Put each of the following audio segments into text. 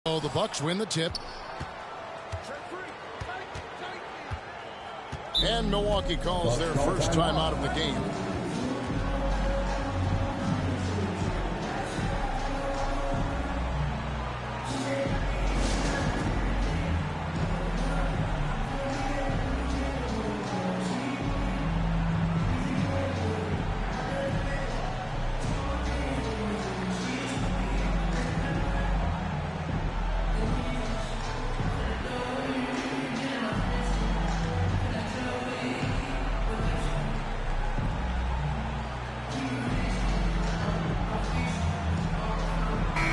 So the Bucks win the tip. And Milwaukee calls their first time out of the game.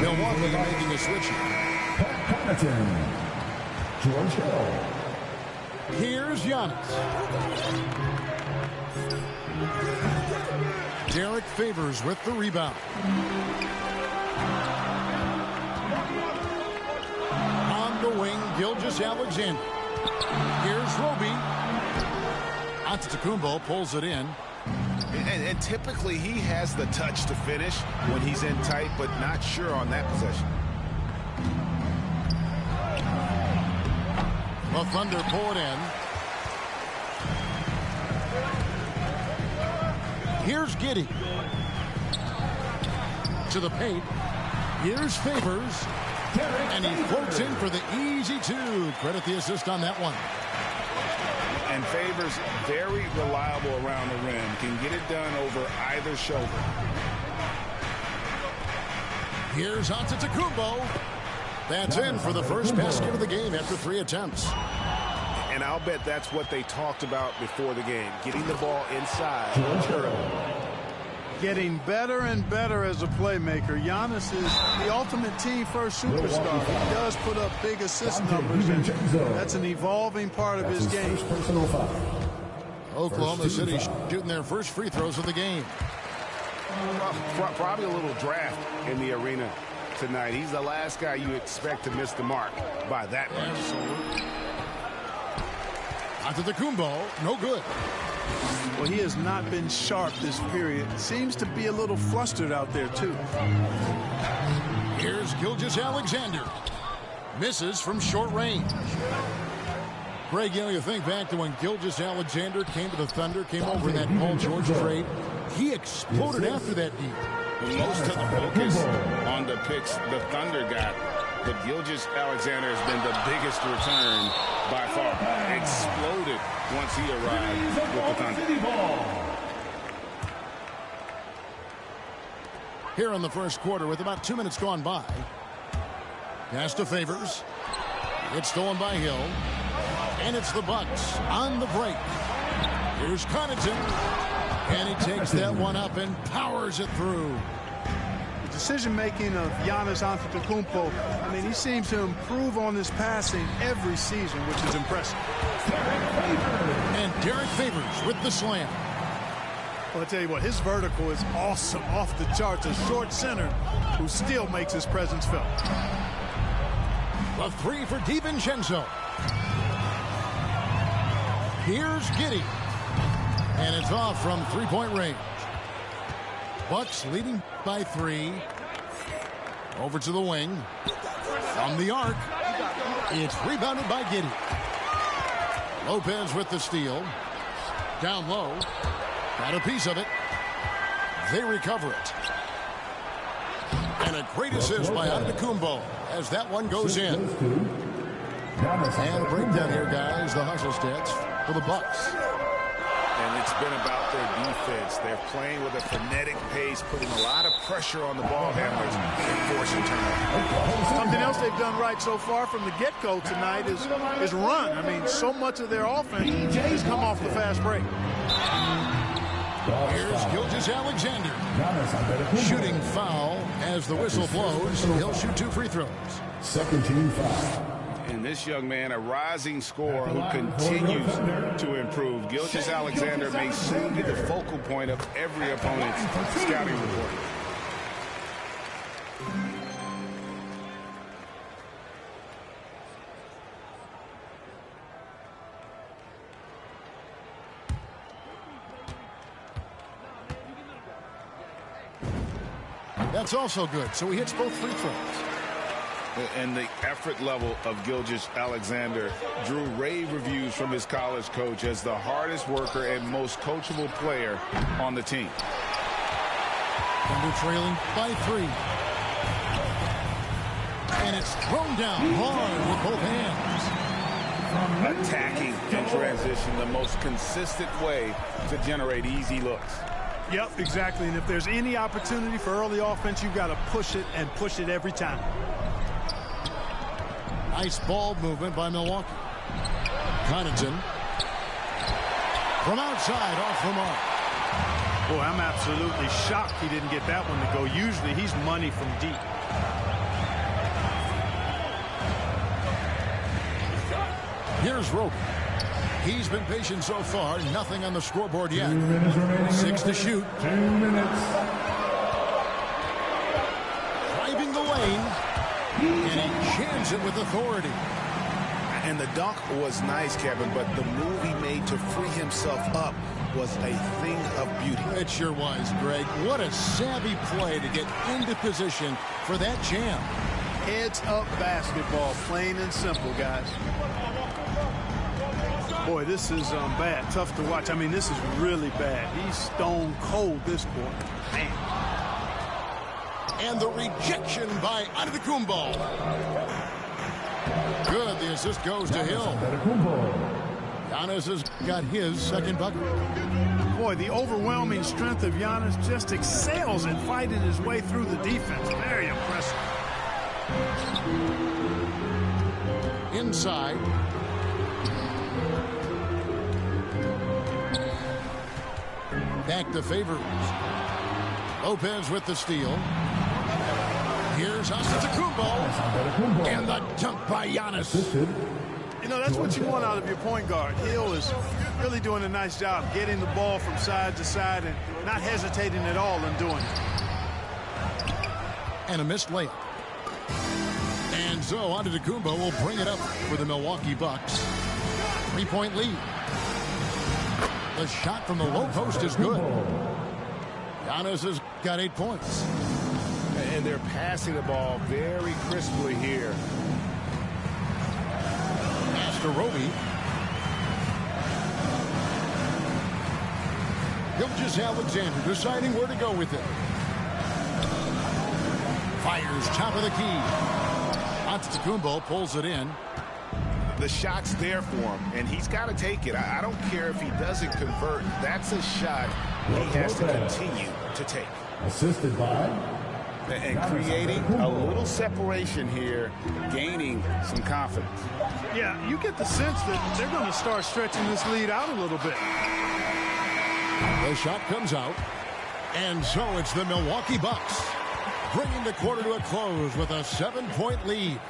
Milwaukee making a switch. George Hill. Here's Giannis. Derek Favors with the rebound. On the wing, Gilgeous-Alexander. Here's Roby. Antetokounmpo pulls it in. And typically he has the touch to finish when he's in tight, but not sure on that possession. The Thunder pull it in. Here's Giddey. To the paint. Here's Favors. And he floats in for the easy two. Credit the assist on that one. And Favors, very reliable around the rim. Can get it done over either shoulder. Here's Antetokounmpo. That's in for the first basket of the game after 3 attempts. And I'll bet that's what they talked about before the game. Getting the ball inside early. Getting better and better as a playmaker. Giannis is the ultimate team-first superstar. He does put up big assist numbers, and that's an evolving part of his game. Oklahoma City shooting their first free throws of the game. Probably a little draft in the arena tonight. He's the last guy you expect to miss the mark by that much. Antetokounmpo, no good. Well, he has not been sharp this period. Seems to be a little flustered out there, too. Here's Gilgeous-Alexander. Misses from short range. Greg, you know, you think back to when Gilgeous-Alexander came to the Thunder, came over in that Paul George trade. He exploded after that deal. Most of the focus on the picks the Thunder got, but Gilgeous-Alexander has been the biggest return by far. Exploded once he arrived with the Thunder. Here in the first quarter with about 2 minutes gone by. Pass to Favors. It's stolen by Hill. And it's the Bucks on the break. Here's Connaughton. And he takes that one up and powers it through. The decision-making of Giannis Antetokounmpo, I mean, he seems to improve on his passing every season, which is impressive. And Derek Favors with the slam. Well, I tell you what, his vertical is awesome, off the charts. A short center who still makes his presence felt. A three for DiVincenzo. Here's Giddey. And it's off from three-point range. Bucks leading by 3. Over to the wing. From the arc. It's rebounded by Giddey. Lopez with the steal. Down low. Got a piece of it. They recover it. And a great assist by Antetokounmpo as that one goes in. And a breakdown here, guys. The hustle stats for the Bucks. And it's been about their defense. They're playing with a frenetic pace, putting a lot of pressure on the ball handlers and forcing turnovers. Something else they've done right so far from the get-go tonight is run. I mean, so much of their offense has come off the fast break. Here's Gilgeous-Alexander. Shooting foul as the whistle blows. He'll shoot 2 free throws. Second team foul. And this young man, a rising scorer who continues to improve. Gilgeous-Alexander may soon be the focal point of every opponent's scouting report. That's also good. So he hits both free throws. And the effort level of Gilgeous-Alexander drew rave reviews from his college coach as the hardest worker and most coachable player on the team. Thunder trailing by 3. And it's thrown down hard with both hands. Attacking in transition, the most consistent way to generate easy looks. Yep, exactly. And if there's any opportunity for early offense, you've got to push it and push it every time. Nice ball movement by Milwaukee. Connaughton from outside off the mark. Boy, I'm absolutely shocked he didn't get that one to go. Usually he's money from deep. Here's Roby. He's been patient so far. Nothing on the scoreboard yet. 6 to shoot. 2 minutes. Driving the lane. And he jams it with authority. And the dunk was nice, Kevin, but the move he made to free himself up was a thing of beauty. It sure was, Greg. What a savvy play to get into position for that jam. Heads up basketball, plain and simple, guys. Boy, this is bad. Tough to watch. I mean, this is really bad. He's stone cold this quarter. Man. And the rejection by Antetokounmpo. Good. The assist goes to Hill. Giannis has got his second bucket. Boy, the overwhelming strength of Giannis just excels in fighting his way through the defense. Very impressive. Inside. Back to Favors. Lopez with the steal. Here's Antetokounmpo. And the dunk by Giannis. You know, that's what you want out of your point guard. Hill is really doing a nice job getting the ball from side to side and not hesitating at all in doing it. And a missed layup. And so Antetokounmpo will bring it up for the Milwaukee Bucks. 3-point lead. The shot from the low post is good. Giannis has got 8 points. And they're passing the ball very crisply here. Pass to Roby. Gilgeous-Alexander deciding where to go with it. Fires top of the key. Antetokounmpo pulls it in. The shot's there for him, and he's got to take it. I don't care if he doesn't convert. That's a shot he has to continue to take. Assisted by... And creating a little separation here, gaining some confidence. Yeah, you get the sense that they're going to start stretching this lead out a little bit. The shot comes out, and so it's the Milwaukee Bucks bringing the quarter to a close with a 7-point lead.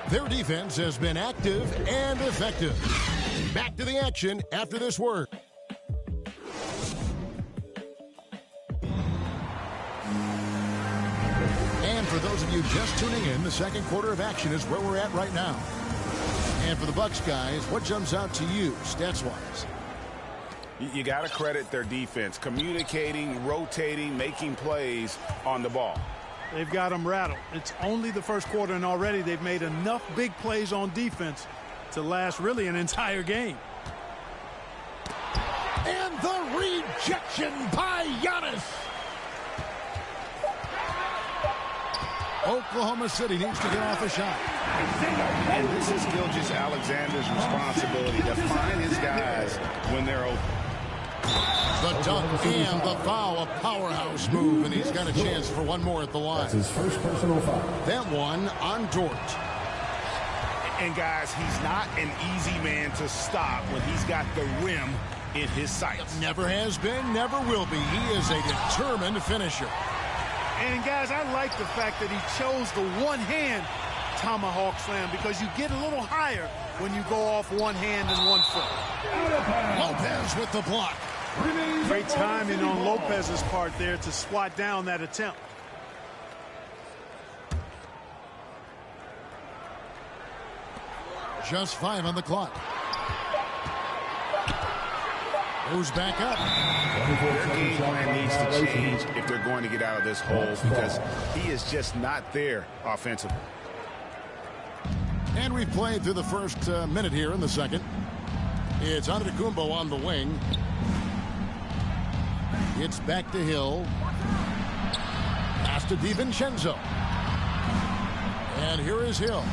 Their defense has been active and effective. Back to the action after this word. And for those of you just tuning in, the second quarter of action is where we're at right now. And for the Bucks guys, what jumps out to you stats-wise? You got to credit their defense, communicating, rotating, making plays on the ball. They've got them rattled. It's only the first quarter, and already they've made enough big plays on defense to last really an entire game. And the rejection by Giannis. Oklahoma City needs to get off a shot. And this is Gilgeous-Alexander's responsibility to find his guys when they're open. The dunk and the foul, a powerhouse move, and he's got a chance for one more at the line. That's his first personal foul. That one on Dort. And guys, he's not an easy man to stop when he's got the rim in his sights. Never has been, never will be. He is a determined finisher. And guys, I like the fact that he chose the one-hand tomahawk slam because you get a little higher when you go off one hand and 1 foot. Lopez with the block. Great timing on Lopez's part there to swat down that attempt. Just 5 on the clock. Goes back up. Their game plan needs to change if they're going to get out of this hole because he is just not there offensively. And we've played through the first minute here in the second. It's Antetokounmpo on the wing. It's back to Hill. Pass to DiVincenzo. And here is Hill.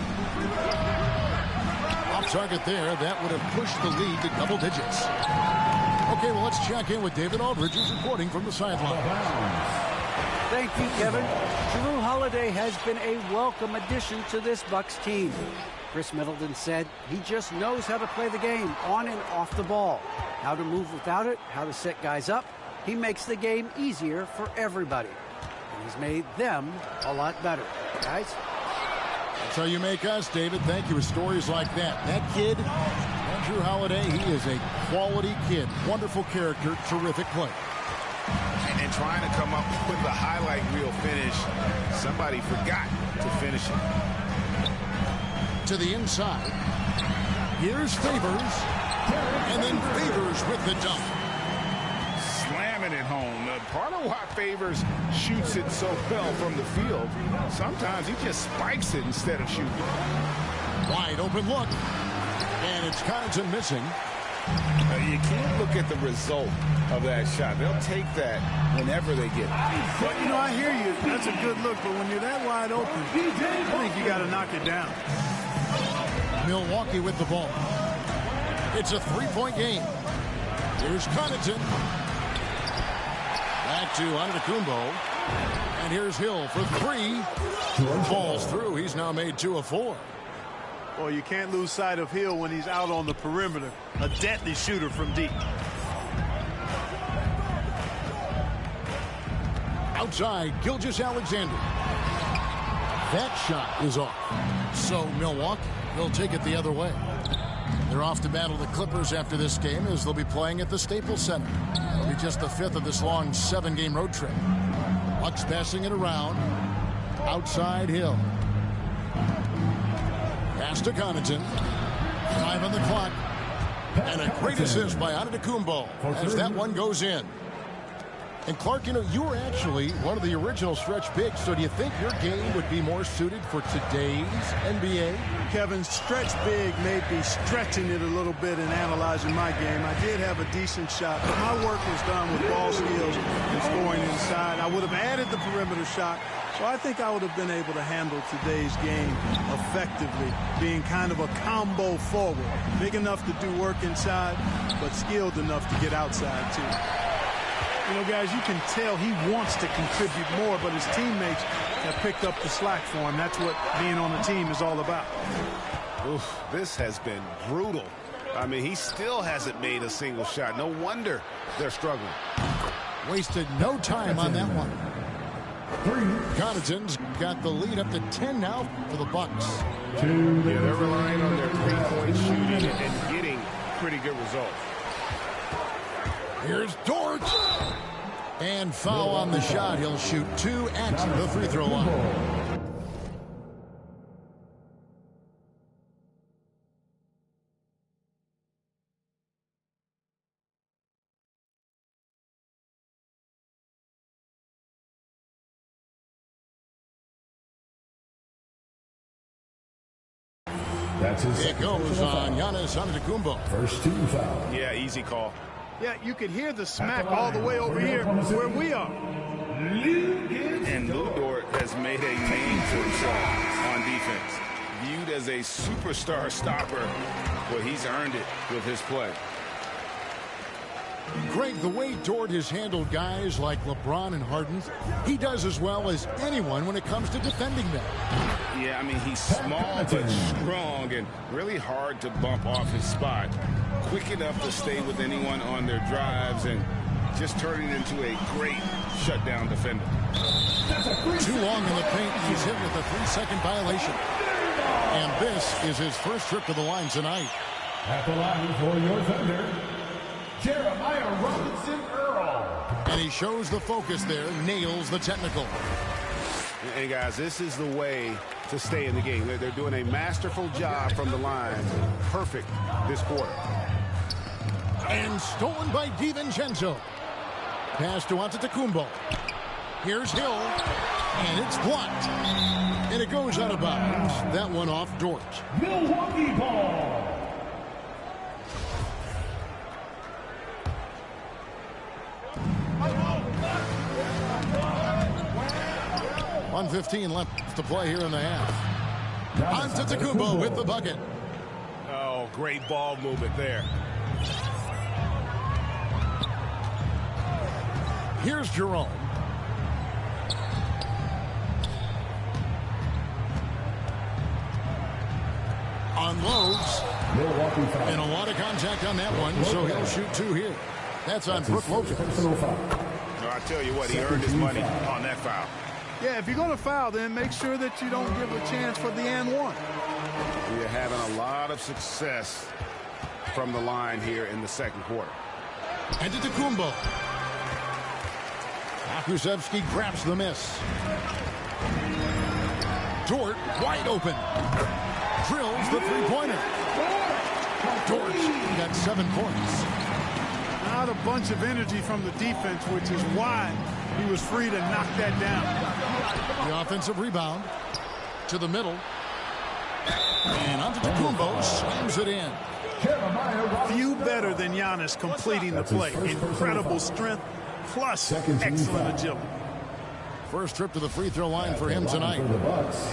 Off target there. That would have pushed the lead to double digits. Okay, well, let's check in with David Aldridge, who's reporting from the sideline. Thank you, Kevin. Jrue Holiday has been a welcome addition to this Bucks team. Chris Middleton said he just knows how to play the game on and off the ball, how to move without it, how to set guys up. He makes the game easier for everybody. And he's made them a lot better. Guys? That's how you make us, David. Thank you. With stories like that. That kid, Jrue Holiday, he is a quality kid. Wonderful character, terrific play. And trying to come up with the highlight reel finish, somebody forgot to finish it. To the inside. Here's Favors. And then Favors with the dunk. Slamming it home. Part of why Favors shoots it so well from the field, sometimes he just spikes it instead of shooting. Wide open look. And it's Connaughton missing. You can't look at the result of that shot. They'll take that whenever they get it. But, you know, I hear you. That's a good look. But when you're that wide open, I think you got to knock it down. Milwaukee with the ball. It's a three-point game. Here's Connaughton. Back to Antetokounmpo. And here's Hill for three. Falls through. He's now made 2 of 4. Well, you can't lose sight of Hill when he's out on the perimeter. A deadly shooter from deep. Outside, Gilgeous-Alexander. That shot is off. So Milwaukee will take it the other way. They're off to battle the Clippers after this game, as they'll be playing at the Staples Center. It'll be just the 5th of this long 7-game road trip. Bucks passing it around. Outside Hill. Pass to Connaughton. 5 on the clock. And a great assist by Antetokounmpo as that one goes in. And Clark, you know, you were actually one of the original stretch bigs, so do you think your game would be more suited for today's NBA? Kevin, stretch big may be stretching it a little bit in analyzing my game. I did have a decent shot, but my work was done with ball skills and scoring inside. I would have added the perimeter shot, so I think I would have been able to handle today's game effectively, being kind of a combo forward. Big enough to do work inside, but skilled enough to get outside, too. You know, guys, you can tell he wants to contribute more, but his teammates have picked up the slack for him. That's what being on the team is all about. Oof, this has been brutal. I mean, he still hasn't made a single shot. No wonder they're struggling. Wasted no time on that one. Connaughton's got the lead up to 10 now for the Bucks. Yeah, they're relying on their three-point shooting and getting pretty good results. Here's Dort. And foul on the shot. He'll shoot 2 at the free throw line. That's his It goes on Giannis Antetokounmpo. First team foul. Yeah, easy call. Yeah, you could hear the smack all the way over here where we are. And Lou Dort has made a name for himself on defense. Viewed as a superstar stopper, well, he's earned it with his play. Greg, the way Dort has handled guys like LeBron and Harden, he does as well as anyone when it comes to defending them. Yeah, I mean, he's small but strong and really hard to bump off his spot. Quick enough to stay with anyone on their drives and just turning into a great shutdown defender. Too long in the paint. He's hit with a 3-second violation. And this is his first trip to the line tonight. At the line for your thunder, Jeremiah Robinson-Earl. And he shows the focus there, nails the technical. And guys, this is the way to stay in the game. They're doing a masterful job from the line. Perfect this quarter. And stolen by DiVincenzo. Pass to Antetokounmpo. Here's Hill, and it's blocked. And it goes out of bounds. That one off Dort. Milwaukee ball. 1:15 left to play here in the half. Antetokounmpo with the bucket. Oh, great ball movement there. Here's Jerome. Unloads. Milwaukee foul. And a lot of contact on that one, so he'll shoot 2 here. That's on Brook Lopez. No, I tell you what, he earned his money on that foul. Yeah, if you're going to foul, then make sure that you don't give a chance for the and one. We are having a lot of success from the line here in the second quarter. Antetokounmpo. Akusevsky grabs the miss. Dort wide open. Drills the three-pointer. Dort got 7 points. Not a bunch of energy from the defense, which is why he was free to knock that down. The offensive rebound to the middle. And Antetokounmpo slams it in. Few better than Giannis completing the play. Incredible strength plus excellent agility. First trip to the free throw line for him tonight.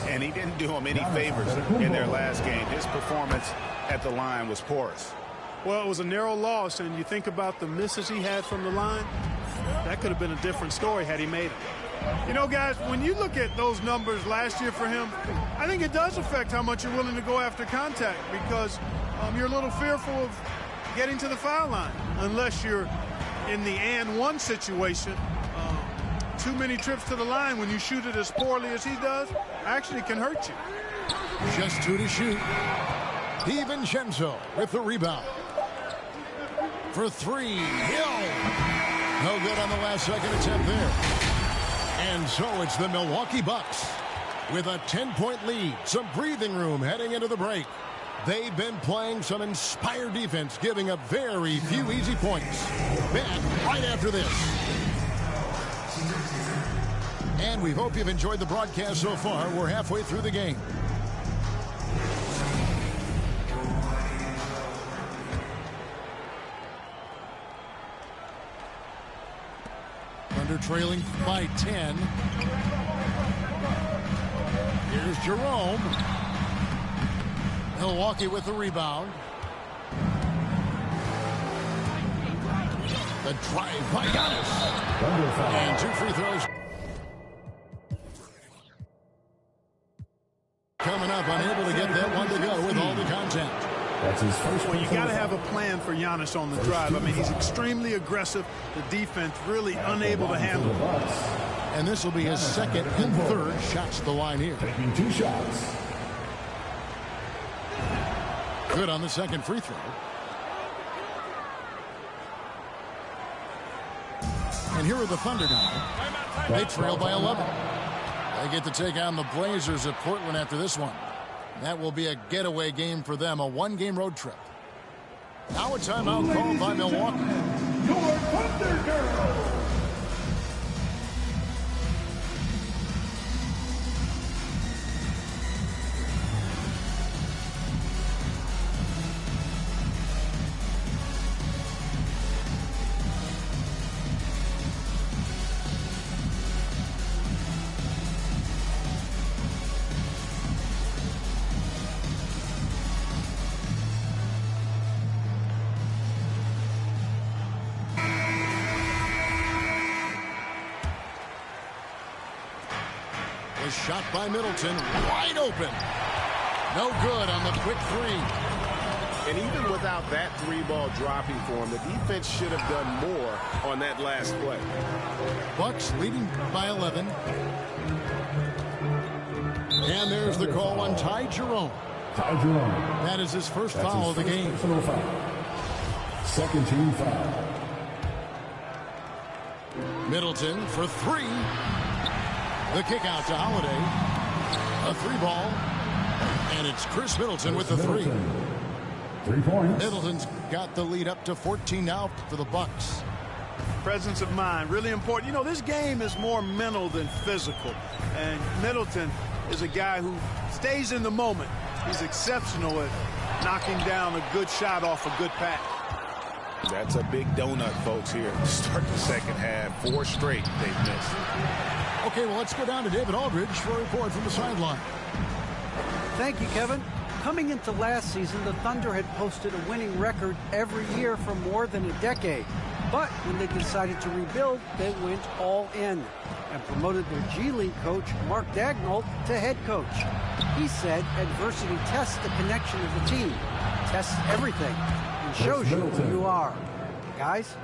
And he didn't do him any favors in their last game. His performance at the line was porous. Well, it was a narrow loss, and you think about the misses he had from the line, that could have been a different story had he made it. You know, guys, when you look at those numbers last year for him, I think it does affect how much you're willing to go after contact because you're a little fearful of getting to the foul line unless you're in the and one situation. Too many trips to the line when you shoot it as poorly as he does actually can hurt you. Just 2 to shoot. DiVincenzo with the rebound. For 3, Hill. No good on the last second attempt there. And so it's the Milwaukee Bucks with a 10-point lead. Some breathing room heading into the break. They've been playing some inspired defense, giving up very few easy points. Back right after this. And we hope you've enjoyed the broadcast so far. We're halfway through the game. Thunder trailing by 10. Here's Jerome. Milwaukee with the rebound. The drive by Giannis. And 2 free throws. Coming up, unable to get that one to go with all the contact. That's his first. Well, you got to have a plan for Giannis on the drive. I mean, he's extremely aggressive. The defense really unable to handle it. And this will be his second and third shots at the line here. Taking 2 shots. Good on the second free throw. And here are the Thunder now. They trail by 11. They get to take on the Blazers at Portland after this one. That will be a getaway game for them, a 1-game road trip. Now a timeout called by Milwaukee. Your Thunder Girls. Shot by Middleton, wide open. No good on the quick 3. And even without that 3-ball dropping for him, the defense should have done more on that last play. Bucks leading by 11. And there's the call on Ty Jerome. Ty Jerome. That is his first foul of the game. Second team foul. Middleton for 3. The kick out to Holiday. A 3-ball. And it's Chris Middleton with the 3. 3 points. Middleton's got the lead up to 14 now for the Bucks. presence of mind, really important. You know, this game is more mental than physical. And Middleton is a guy who stays in the moment. He's exceptional at knocking down a good shot off a good pass. That's a big donut, folks, here to start the second half. 4 straight they've missed. Okay, well, let's go down to David Aldridge for a report from the sideline. Thank you, Kevin. Coming into last season, the Thunder had posted a winning record every year for more than a decade. But when they decided to rebuild, they went all in and promoted their G League coach, Mark Dagnall, to head coach. He said adversity tests the connection of the team, tests everything, and shows you who you are. Guys?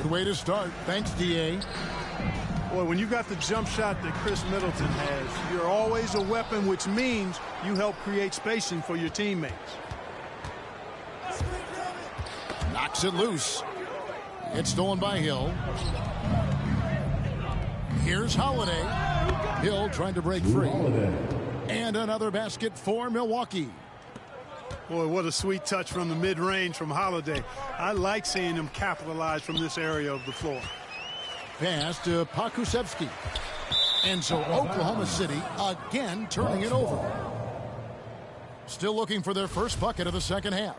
Good way to start. Thanks, D.A. Boy, when you got the jump shot that Chris Middleton has, you're always a weapon, which means you help create spacing for your teammates. Knocks it loose. It's stolen by Hill. Here's Holiday. Hill trying to break free. And another basket for Milwaukee. Boy, what a sweet touch from the mid-range from Holiday. I like seeing him capitalize from this area of the floor. Pass to Pakusevsky. And so Oklahoma City again turning it over. Still looking for their first bucket of the second half.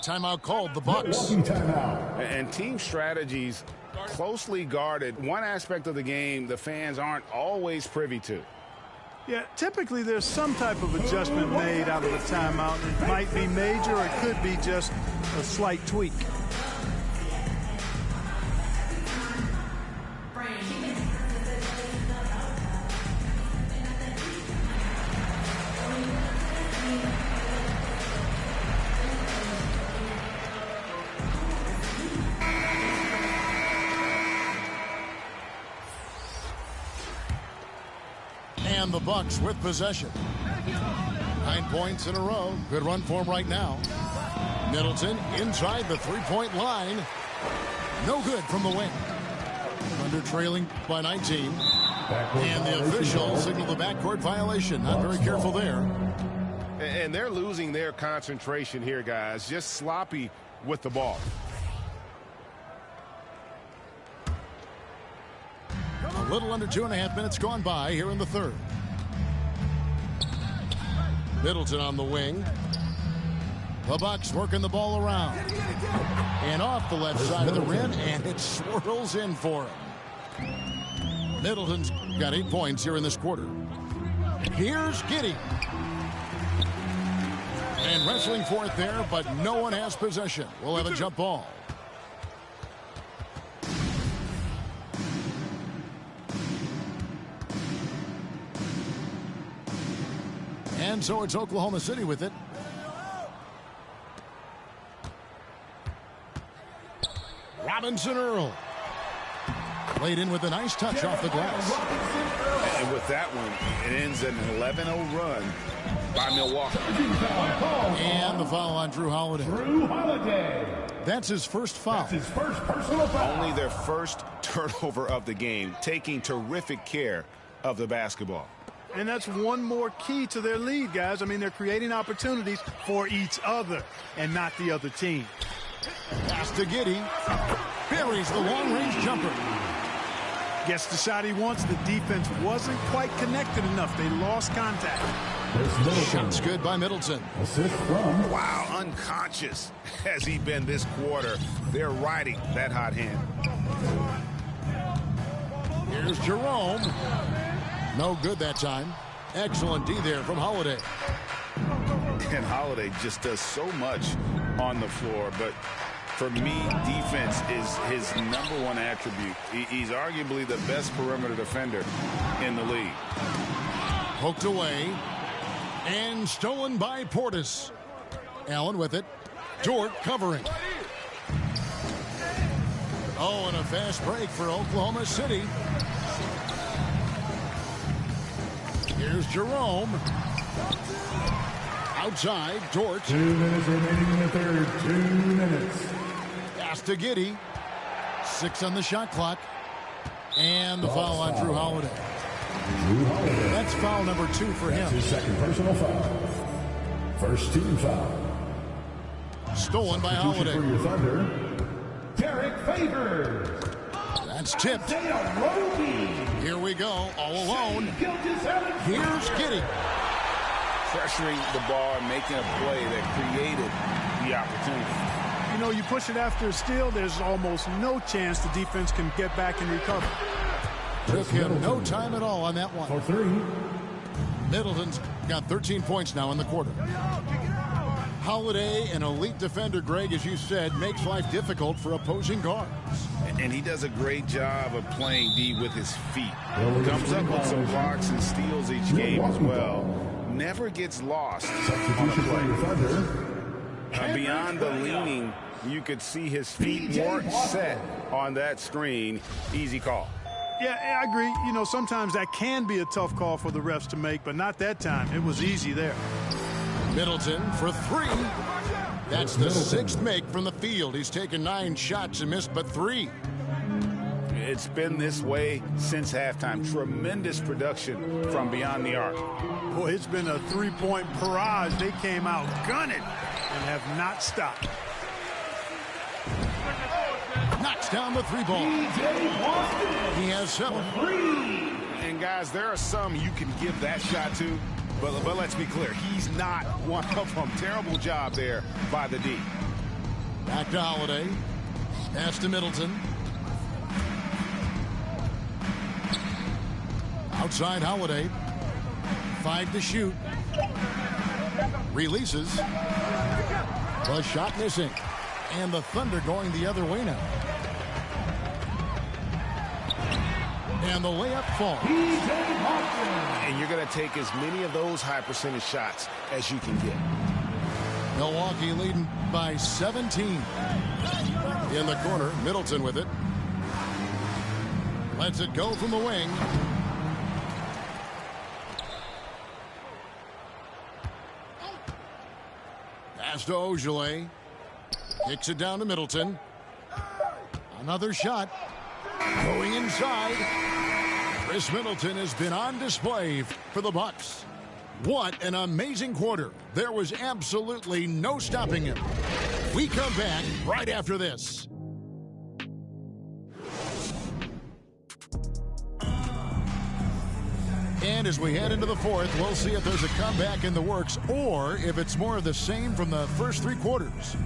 Timeout called, the Bucks. And team strategies closely guarded. One aspect of the game the fans aren't always privy to. Yeah, typically there's some type of adjustment made out of a timeout. It might be major or it could be just a slight tweak. And the Bucks with possession. 9 points in a row. Good run for him right now. Middleton inside the three-point line. No good from the wing. Thunder trailing by 19. And the official signaled the backcourt violation. Not very careful there. And they're losing their concentration here, guys. Just sloppy with the ball. A little under 2.5 minutes gone by here in the third. Middleton on the wing. The Bucks working the ball around. And off the left side of the rim, and it swirls in for him. Middleton's got 8 points here in this quarter. Here's Giddey. And wrestling for it there, but no one has possession. We'll have a jump ball. And so it's Oklahoma City with it. Robinson Earl. Played in with a nice touch off the glass. And with that one, it ends an 11-0 run by Milwaukee. And the foul on Drew Holiday. Drew Holiday. That's his first foul. That's his first personal foul. Only their first turnover of the game, taking terrific care of the basketball. And that's one more key to their lead, guys. I mean, they're creating opportunities for each other and not the other team. Pass to Giddey. Buries the long-range jumper. Gets the shot he wants. The defense wasn't quite connected enough. They lost contact. Shot's good by Middleton. Assist from. Wow, unconscious has he been this quarter. They're riding that hot hand. Here's Jerome. No good that time. Excellent D there from Holiday. And Holiday just does so much on the floor, but for me, defense is his #1 attribute. He's arguably the best perimeter defender in the league. Poked away and stolen by Portis. Allen with it. Dort covering. Oh, and a fast break for Oklahoma City. Here's Jerome. Outside, Dort. 2 minutes remaining in the third. 2 minutes. Pass to Giddey. 6 on the shot clock. And the foul on Drew Holiday. Drew Holiday. That's foul number 2 for him. His second personal foul. First team foul. Stolen by Holiday. For your Thunder. Favors. That's tipped. Here we go, all alone. Here's Giddey. Pressuring the ball and making a play that created the opportunity. You know, you push it after a steal, there's almost no chance the defense can get back and recover. Took him no time at all on that one. For 3. Middleton's got 13 points now in the quarter. Holiday, an elite defender, Greg, as you said, makes life difficult for opposing guards. And he does a great job of playing D with his feet. Comes up with some blocks and steals each game as well. Never gets lost on a play. Beyond the leaning, you could see his feet weren't set on that screen. Easy call. Yeah, I agree. You know, sometimes that can be a tough call for the refs to make, but not that time. It was easy there. Middleton for 3. That's the 6th make from the field. He's taken 9 shots and missed but 3. It's been this way since halftime. Tremendous production from beyond the arc. Boy, it's been a 3-point barrage. They came out gunning and have not stopped. Knocks down the 3 ball. He has 7. And guys, there are some you can give that shot to, but let's be clear, he's not one of them. Terrible job there by the D. Back to Holiday. Pass to Middleton. Outside Holiday. 5 to shoot. Releases. The shot missing. And the Thunder going the other way now. And the layup falls. And you're going to take as many of those high percentage shots as you can get. Milwaukee leading by 17. In the corner, Middleton with it. Lets it go from the wing. Pass to Ojale. Kicks it down to Middleton. Another shot. Going inside. Chris Middleton has been on display for the Bucks. What an amazing quarter. There was absolutely no stopping him. We come back right after this. And as we head into the 4th, we'll see if there's a comeback in the works or if it's more of the same from the first 3 quarters.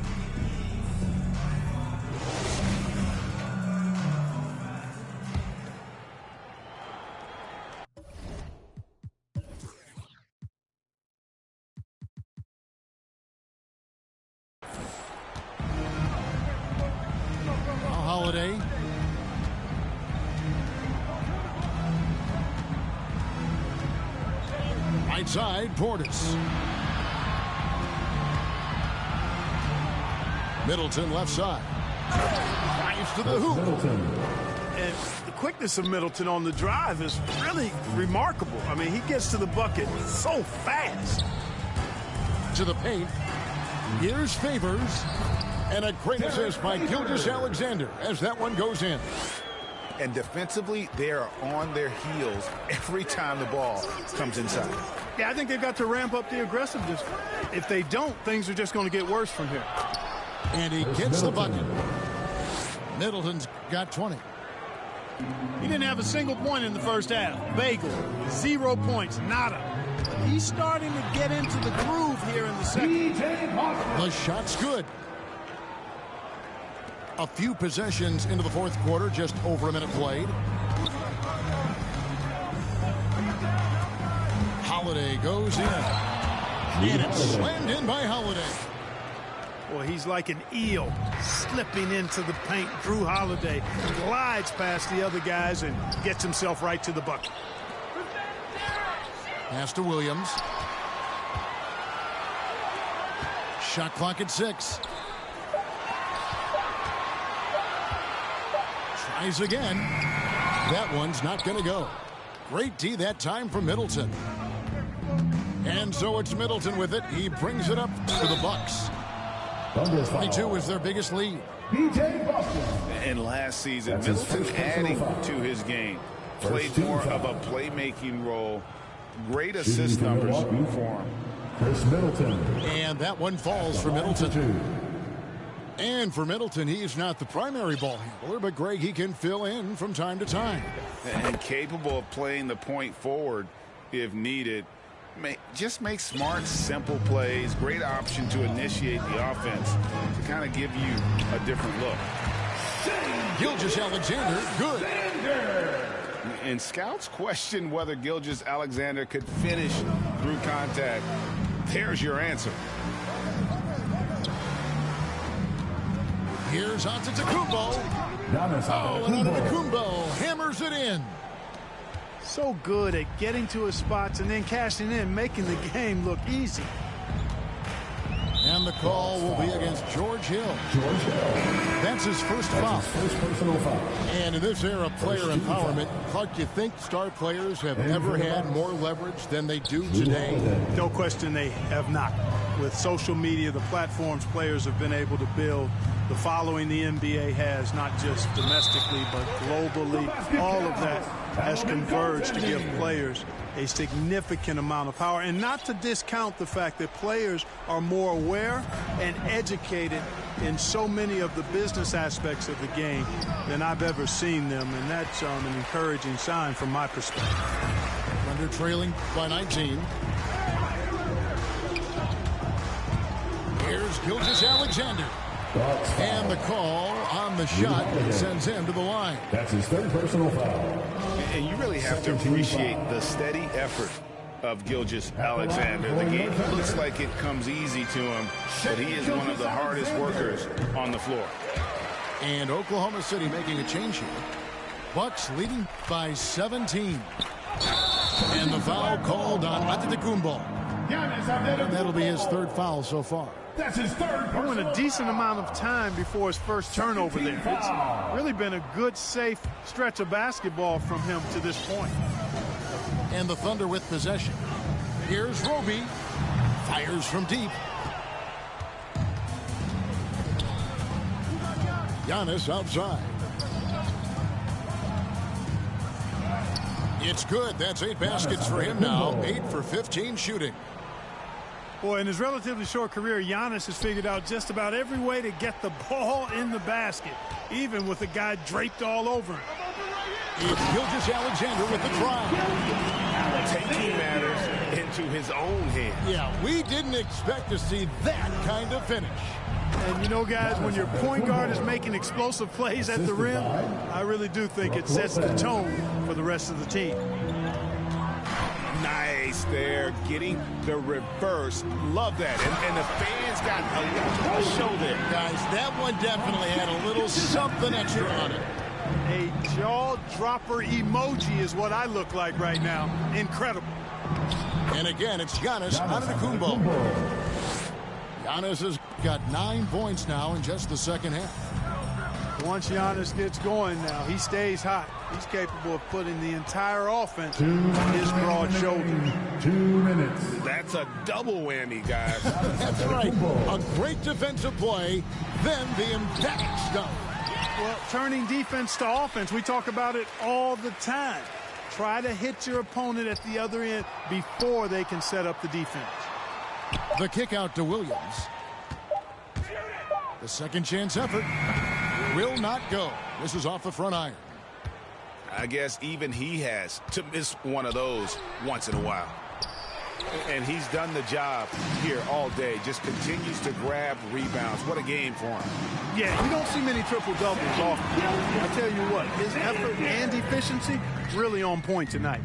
Holiday. Right side, Portis. Middleton left side. Drives to the hoop. And the quickness of Middleton on the drive is really remarkable. I mean, he gets to the bucket so fast. To the paint. Here's Favors. And a great assist by Gilgeous-Alexander as that one goes in. And defensively, they are on their heels every time the ball comes inside. Yeah, I think they've got to ramp up the aggressiveness. If they don't, things are just going to get worse from here. And he gets the bucket. Middleton's got 20. He didn't have a single point in the first half. Bagel, 0 points, nada. But he's starting to get into the groove here in the second. The shot's good. A few possessions into the 4th quarter, just over a minute played. Holiday goes in. And it's slammed in by Holiday. Boy, he's like an eel slipping into the paint. Drew Holiday glides past the other guys and gets himself right to the bucket. Pass to Williams. Shot clock at 6. Tries again. That one's not going to go. Great D that time from Middleton. And so it's Middleton with it. He brings it up to the Bucks. 22 is their biggest lead. And last season, Middleton adding to his game. Played more of a playmaking role. Great assist numbers for him. Chris Middleton. And that one falls for Middleton. And for Middleton, he's not the primary ball handler, but Greg, he can fill in from time to time. And capable of playing the point forward if needed. Just make smart, simple plays. Great option to initiate the offense to kind of give you a different look. Gilgeous-Alexander, good. And scouts question whether Gilgeous-Alexander could finish through contact. There's your answer. Here's Antetokounmpo. Oh, and Antetokounmpo hammers it in. So good at getting to his spots and then cashing in, making the game look easy. And the call will be against George Hill. That's his first foul. First personal foul. And in this era of player empowerment, Clark, you think star players have ever had more leverage than they do today? No question they have not. With social media, the platforms players have been able to build, the following the NBA has, not just domestically, but globally, all of that has converged to give players a significant amount of power. And not to discount the fact that players are more aware and educated in so many of the business aspects of the game than I've ever seen them. And that's an encouraging sign from my perspective. Thunder trailing by 19. Here's Gilgeous-Alexander. And the call on the shot sends him to the line. That's his third personal foul. And you really have to appreciate the steady effort of Gilgeous-Alexander. The game looks like it comes easy to him, but he is one of the hardest workers on the floor. And Oklahoma City making a change here. Bucks leading by 17. And the foul called on Antetokounmpo. And that'll be his third foul so far. That's his third. Going a decent amount of time before his first turnover there. It's really been a good, safe stretch of basketball from him to this point. And the Thunder with possession. Here's Roby. Fires from deep. Giannis outside. It's good. That's 8 baskets for him now. 8 for 15 shooting. Boy, in his relatively short career, Giannis has figured out just about every way to get the ball in the basket, even with a guy draped all over him. It's Gilgeous-Alexander with the try. Taking matters into his own hands. Yeah, we didn't expect to see that kind of finish. And you know, guys, when your point guard is making explosive plays at the rim, I really do think it sets the tone for the rest of the team. Nice there, getting the reverse. Love that. And the fans got a show there. Guys, that one definitely had a little something extra on it. A jaw-dropper emoji is what I look like right now. Incredible. And again, it's Giannis Antetokounmpo. Giannis has got 9 points now in just the second half. Once Giannis gets going now, he stays hot. He's capable of putting the entire offense on his broad shoulder. 2 minutes. That's a double whammy, guys. That's right. A great defensive play, then the emphatic stuff. Well, turning defense to offense, we talk about it all the time. Try to hit your opponent at the other end before they can set up the defense. The kick out to Williams. The second chance effort will not go. This is off the front iron. I guess even he has to miss one of those once in a while. And he's done the job here all day. Just continues to grab rebounds. What a game for him. Yeah, you don't see many triple-doubles often. I tell you what, his effort and efficiency really on point tonight.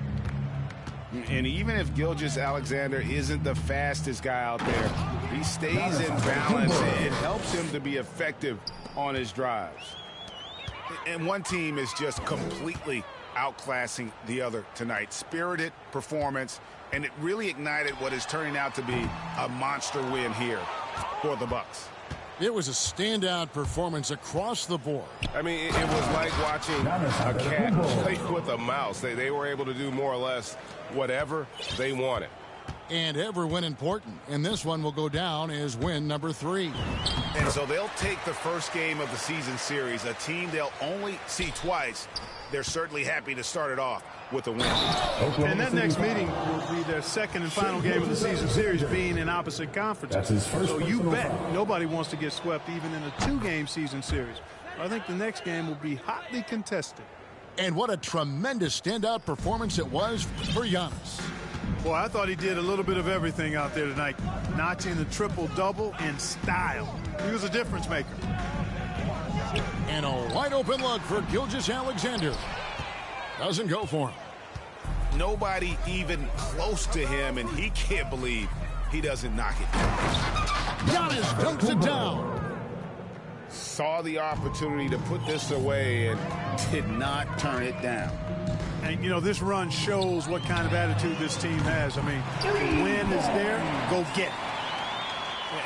And even if Gilgeous-Alexander isn't the fastest guy out there, he stays in balance. It helps him to be effective on his drives. And one team is just completely outclassing the other tonight. Spirited performance, and it really ignited what is turning out to be a monster win here for the Bucks. It was a standout performance across the board. I mean, it was like watching a cat play with a mouse. They were able to do more or less whatever they wanted. And every win important. And this one will go down as win number 3. And so they'll take the first game of the season series, a team they'll only see twice. They're certainly happy to start it off with a win. And that next meeting will be their second and final game of the season series, being in opposite conferences. So you bet nobody wants to get swept even in a 2-game season series. I think the next game will be hotly contested. And what a tremendous standout performance it was for Giannis. Boy, I thought he did a little bit of everything out there tonight, notching the triple-double in style. He was a difference maker. And a wide-open look for Gilgeous-Alexander. Doesn't go for him. Nobody even close to him, and he can't believe he doesn't knock it. Giannis dunks it down. Saw the opportunity to put this away and did not turn it down. And, you know, this run shows what kind of attitude this team has. I mean, the win is there, go get it.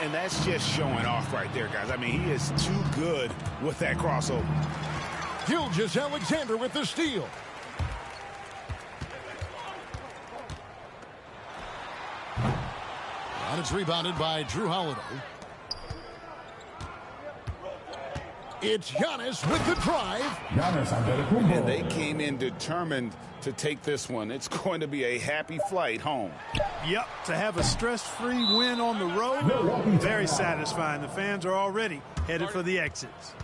And that's just showing off right there, guys. I mean, he is too good with that crossover. Gilgeous-Alexander with the steal. And it's rebounded by Drew Holiday. It's Giannis with the drive. And they came in determined to take this one. It's going to be a happy flight home. Yep, to have a stress-free win on the road, very satisfying. The fans are already headed for the exits.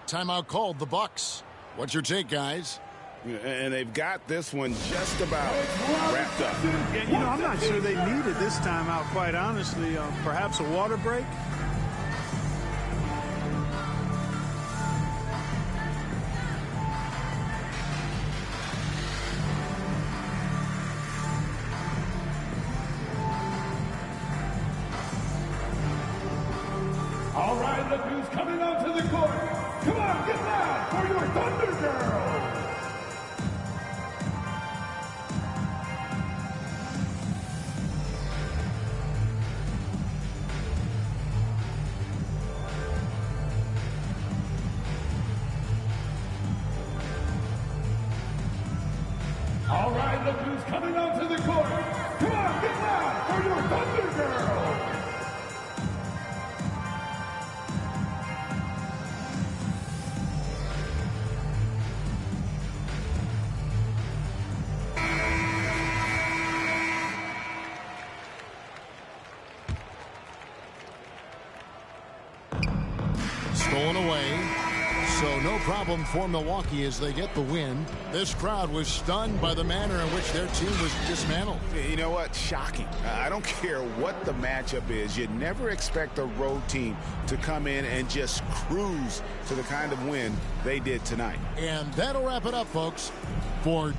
Timeout called, the Bucks. What's your take, guys? And they've got this one just about wrapped up. Yeah, you know, I'm not sure they needed this timeout, quite honestly. Perhaps a water break? All right, look who's coming onto the court. Come on, get loud for your Thunder Girls. All right, look who's coming onto the court. Come on, get loud for your Thunder Girls. Stolen away. So no problem for Milwaukee as they get the win. This crowd was stunned by the manner in which their team was dismantled. You know what? Shocking. I don't care what the matchup is. You never expect a road team to come in and just cruise to the kind of win they did tonight. And that'll wrap it up, folks, for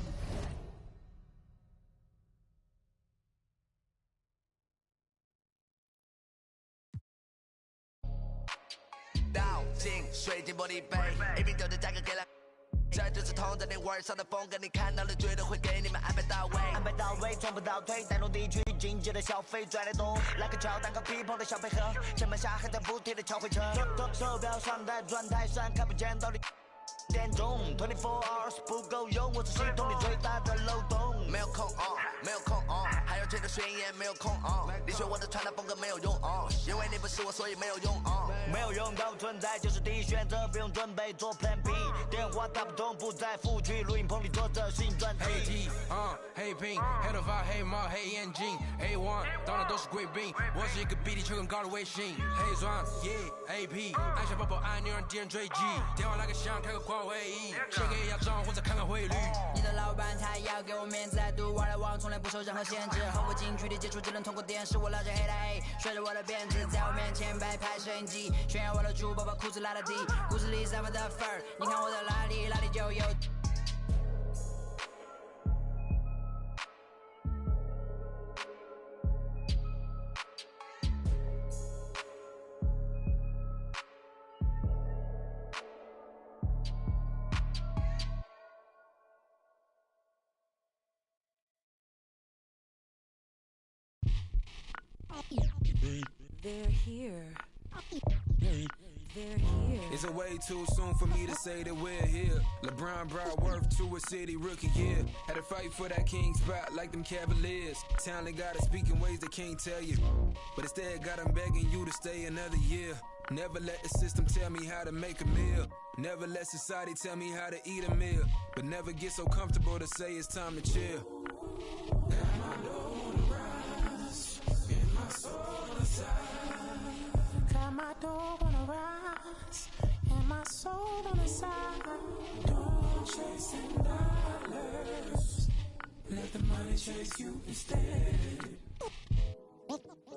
hours 不够用，我是系统里最大的漏洞。没有空没有空还有这个宣言没有空你学我的传达风格没有用因为你不是我，所以没有用没有用到存在就是第一选择，不用准备做 Plan B。电话打不通，不在府区录音棚里做着新专辑。黑 T 黑 Pink 黑头发黑帽黑眼镜 A1 当然都是贵宾，我是一个比地球更高的卫星。黑钻 AP 爱小宝宝爱女人敌人追击，电话来个响开个跨会议，先给压账或者看看汇率。你的老板他要给我面子，来读玩来往从来不受任何限制，和我近距离接触只能通过电视，我老着黑的 A 甩着我的辫子，在我面前摆拍摄影机，炫耀我的珠宝，把裤子拉到底，故事里散发的粉儿，你看我的哪里就有。They're here. They're here. It's a way too soon for me to say that we're here. LeBron brought worth to a city rookie year. Had to fight for that king spot like them Cavaliers. Talent gotta speak in ways they can't tell you, but instead got them begging you to stay another year. Never let the system tell me how to make a meal. Never let society tell me how to eat a meal. But never get so comfortable to say it's time to chill. Got my dough on the rise, and my soul on the side. Got my dough on the rise, and my soul on the side. Don't chase them dollars. Let the money chase you instead.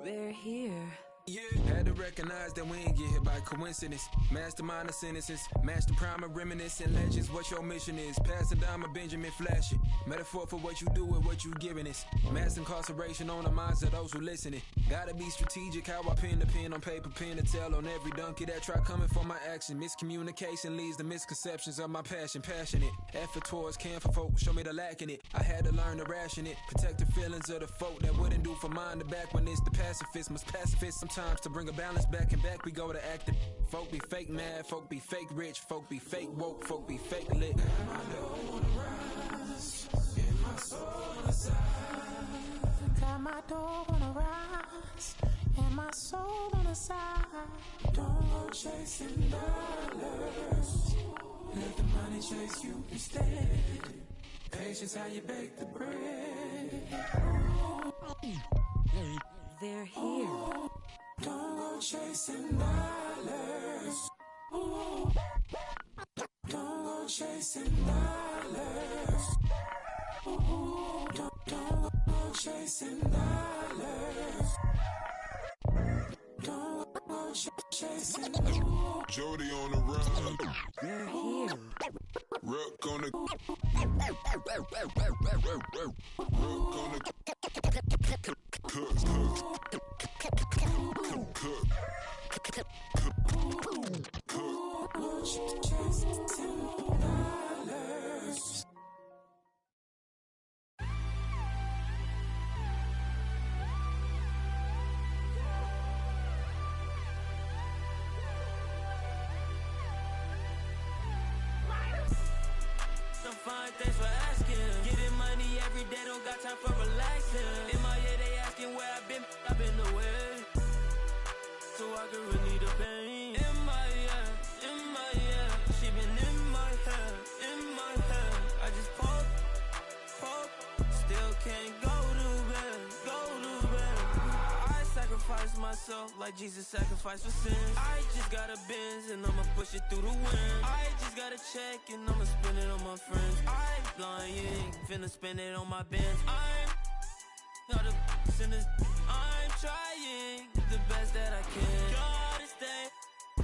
They're here. Yeah. Had to recognize that we ain't get hit by coincidence. Mastermind of sentences, master prime of reminiscent legends. What your mission is, passing down my Benjamin Flash it. Metaphor for what you do with what you giving us. Mass incarceration on the minds of those who listening. Gotta be strategic how I pen the pen on paper, pen to tell on every donkey that try coming for my action. Miscommunication leads to misconceptions of my passion. Passionate effort towards caring for folk, show me the lack in it. I had to learn to ration it, protect the feelings of the folk that wouldn't do for mine to back when it's the pacifist. Must pacifist sometimes to bring a balance back and back we go to acting. Folk be fake mad, folk be fake rich, folk be fake woke, folk be fake lit. Got my dough on the rise, and my soul on the side. Got my dough on the rise, and my soul on the side. Don't go chasing dollars. Let the money chase you instead. Patience how you bake the bread. They're here. Don't go chasing dollars. Don't go chasing dollars. Don't go chasing dollars. Don't go chasing dollars. Jody on the run. They're here. Rook on the. Rook on the. Thanks for asking. Getting money every day, don't got time for relaxing. In my head, they asking where I've been away. So I can relieve the pain. In my head, she been in my head. I just poke, still can't go to bed. I sacrifice myself like Jesus sacrificed for sins. I just got a Benz and I'ma push it through the wind. I just got a check and I'ma spend it on my friends. I'm flying, finna spend it on my Benz. I'm not a sinner. I'm trying the best that I can. Gotta stay,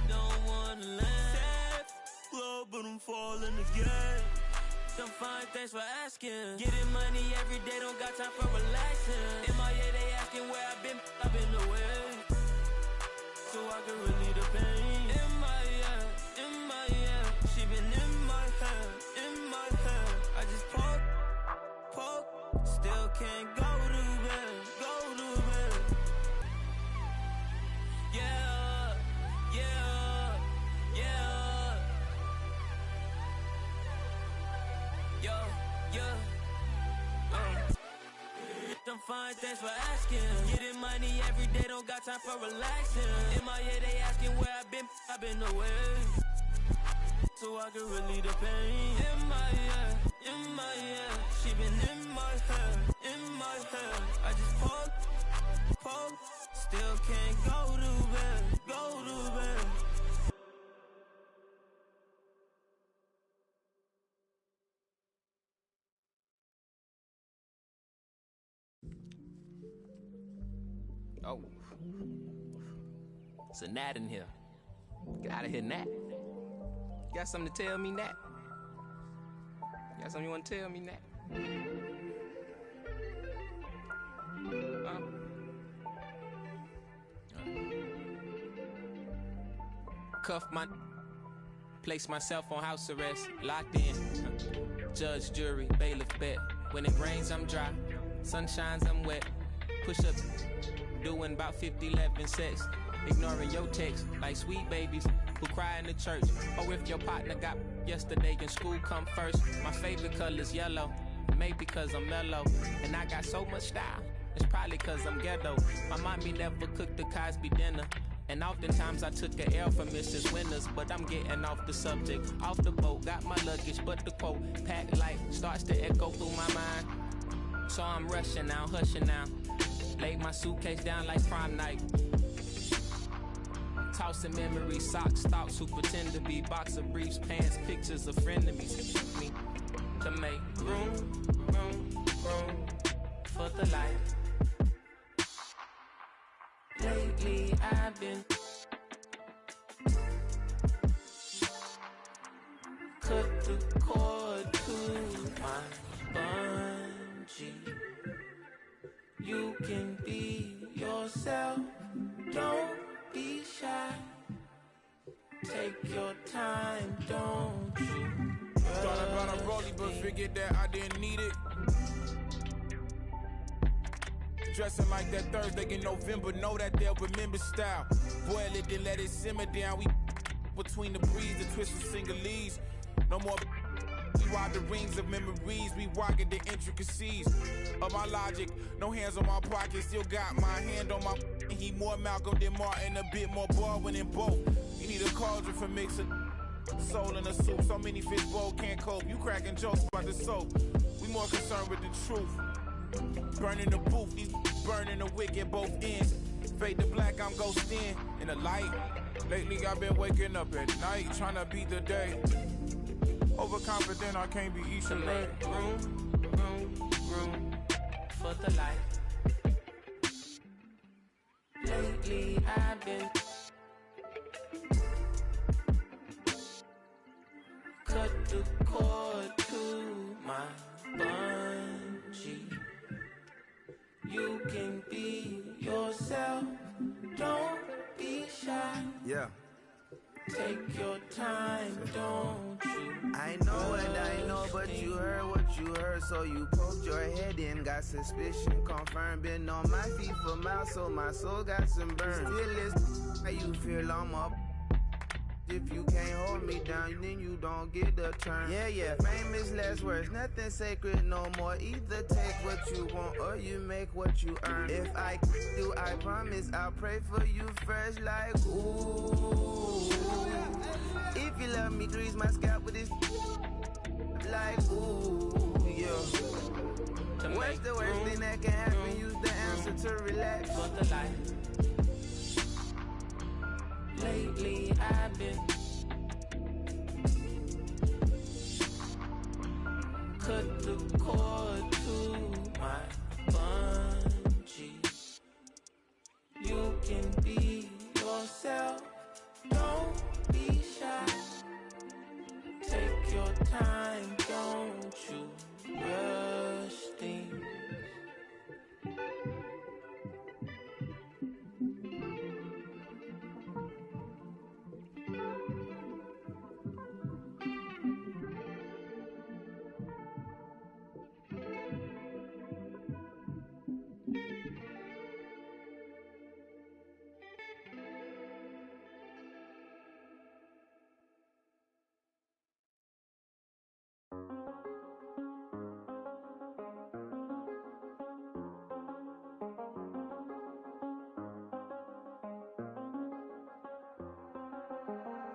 don't wanna land. Safe club, but I'm falling again. I'm fine, thanks for asking. Getting money every day, don't got time for relaxing. In my head, they asking where I've been away. So I can relieve the pain. In my head, she been in my head. I just poke, still can't go to bed. Yeah. I'm fine, thanks for asking. Getting money every day, don't got time for relaxing. In my head, they asking where I've been away. So I can relieve the pain. In my head, she been in my head. I just poke, still can't go to bed. Oh, it's a gnat in here. Get out of here, gnat. You got something to tell me, gnat? You got something you want to tell me, gnat? Cuff my... Place myself on house arrest, locked in. Judge, jury, bailiff, bet. When it rains, I'm dry. Sun shines, I'm wet. Push up, doing about 50, 11 sets. Ignoring your text like sweet babies. who cry in the church. Or if your partner got yesterday in school, come first. My favorite color's yellow, maybe cause I'm mellow. And I got so much style, it's probably cause I'm ghetto. My mommy never cooked the Cosby dinner, and oftentimes I took a L from Mrs. Winters. But I'm getting off the subject, off the boat, got my luggage, but the quote, packed light, starts to echo through my mind. So I'm rushing now, hushing now, laid my suitcase down like prom night. Tossing memories, socks, thoughts who pretend to be boxer briefs, pants, pictures of frenemies. Me to make room for the light. Lately I've been cut the cord to my bungee. You can be yourself, don't be shy. Take your time, don't you? Thought about a rollie, but figured that I didn't need it. Dressing like that Thursday in November, know that they'll remember style. Boil it, then let it simmer down. We between the breeze, the twist of singlese. No more. We ride the rings of memories. We rocket the intricacies of my logic. No hands on my pocket, still got my hand on my. He more Malcolm than Martin, a bit more Baldwin than both. You need a cauldron for mixing soul in a soup. So many fish bowl can't cope. You cracking jokes about the soap. We more concerned with the truth. Burning the booth, these burning the wick at both ends. Fade to black, I'm ghosting in the light. Lately I've been waking up at night, trying to beat the day. Overconfident, I can't be each and right. Room for the light. Lately I've been cut the cord to my bungee. You can be yourself, don't be shy. Yeah. Take your time, don't you? I know and I know, but you heard what you heard, so you poked your head in, got suspicion confirmed. Been on my feet for miles, so my soul got some burn. Still is how you feel I'm up. If you can't hold me down, then you don't get a turn. Yeah, famous last words, nothing sacred no more. Either take what you want or you make what you earn. If I do, I promise I'll pray for you first, like ooh. If you love me, grease my scalp with this, like ooh, yeah. What's the worst thing that can happen? Use the answer to relax. For the light. Lately I've been cut the cord to my bungee. You can be yourself, don't be shy. Take your time, don't you rush things.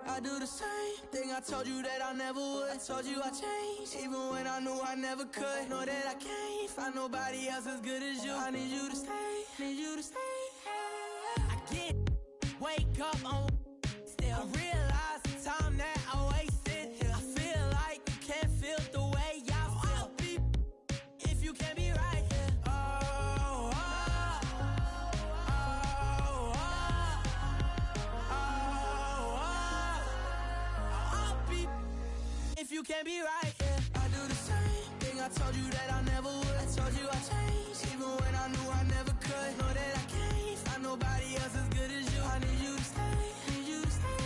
I do the same thing I told you that I never would. I told you I changed, even when I knew I never could. Know that I can't find nobody else as good as you. I need you to stay, need you to stay. I get, wake up on still. I realize the time that I wasted here. I feel like you can't feel the way I feel. I'll be if you can't be right here. If you can't be right, yeah. I do the same thing I told you that I never would. I told you I changed, even when I knew I never could. Know that I can't find nobody else as good as you. I need you to stay, need you to stay.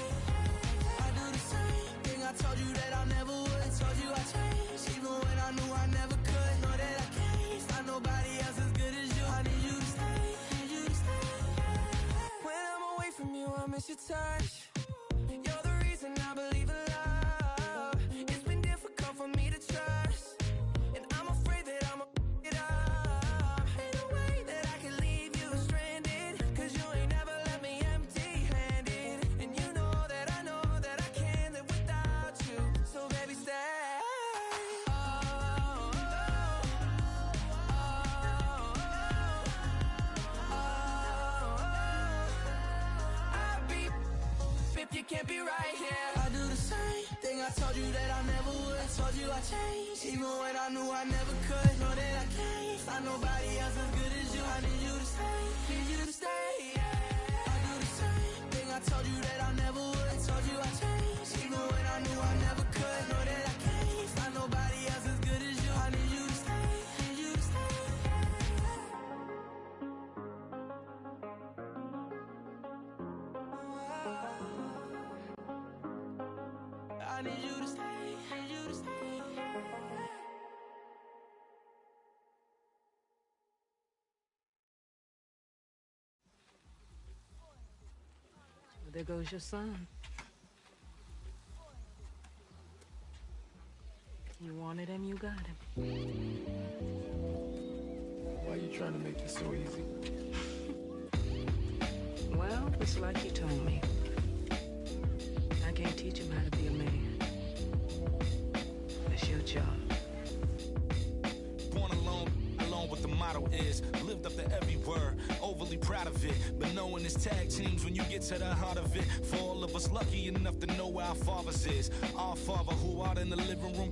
I do the same thing I told you that I never would. I told you I changed, even when I knew I never could. Know that I can't find nobody else as good as you. I need you to stay, need you to stay. When I'm away from you, I miss your touch. You're the can't be right here. I do the same thing I told you that I never would. I told you I changed, even when I knew I never could. Know that I can't find nobody else as good as you. I need you to stay, need you to stay. Yeah. I do the same thing I told you that I never would. I told you I changed, even when I knew I never could. Know that I can't find nobody else as good as you. I need you to stay, need you to stay. I need you to stay, need you to stay. Well, there goes your son. You wanted him, you got him. Why are you trying to make this so easy? Well, it's like you told me. I can't teach him how to be a man. It's your job. Born alone what the motto is. Lived up to every word, overly proud of it. But knowing it's tag teams when you get to the heart of it. For all of us lucky enough to know where our fathers is. Our father who out in the living room.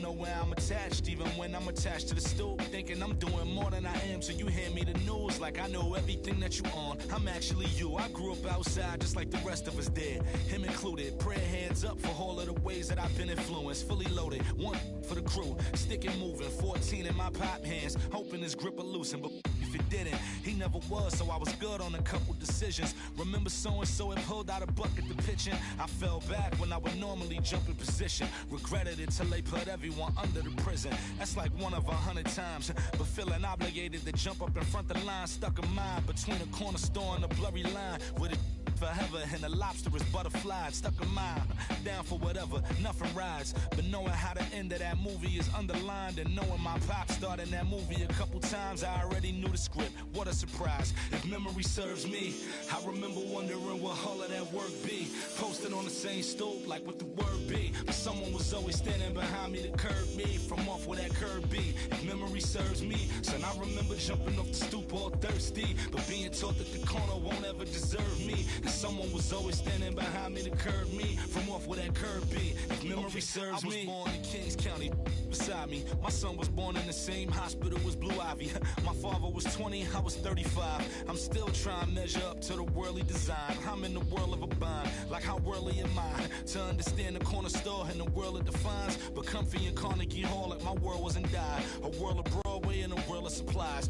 Know where I'm attached, even when I'm attached to the stool. Thinking I'm doing more than I am, so you hand me the news like I know everything that you on. I'm actually you. I grew up outside just like the rest of us did, him included. Prayer hands up for all of the ways that I've been influenced. Fully loaded, one for the crew, sticking moving. 14 in my pop hands, hoping his grip will loosen, but if it didn't, he never was, so I was good on a couple decisions. Remember so-and-so had pulled out a bucket to pitching. I fell back when I would normally jump in position. Regretted it till they put everyone under the prison. That's like 1 of 100 times. But feeling obligated to jump up in front of the line, stuck a mind between a corner store and a blurry line. With it forever and a lobster is butterfly. Stuck a mile, down for whatever, nothing rides. But knowing how the end of that movie is underlined, and knowing my pop starred in that movie a couple times, I already knew the script. What a surprise. If memory serves me, I remember wondering what all of that work be. Posted on the same stoop like what the word be. But someone was always standing behind me to curb me from off where that curb be. If memory serves me, son, I remember jumping off the stoop all thirsty, but being taught that the corner won't ever deserve me. And someone was always standing behind me to curb me from off where that curb be. If memory serves me, I was born in Kings County beside me. My son was born in the same hospital as Blue Ivy. My father was 20, I was 35. I'm still trying to measure up to the worldly design. I'm in the world of a bind, like how worldly am I? To understand the corner store and the world it defines. But comfy in Carnegie Hall like my world wasn't die. A world of Broadway and a world of supplies.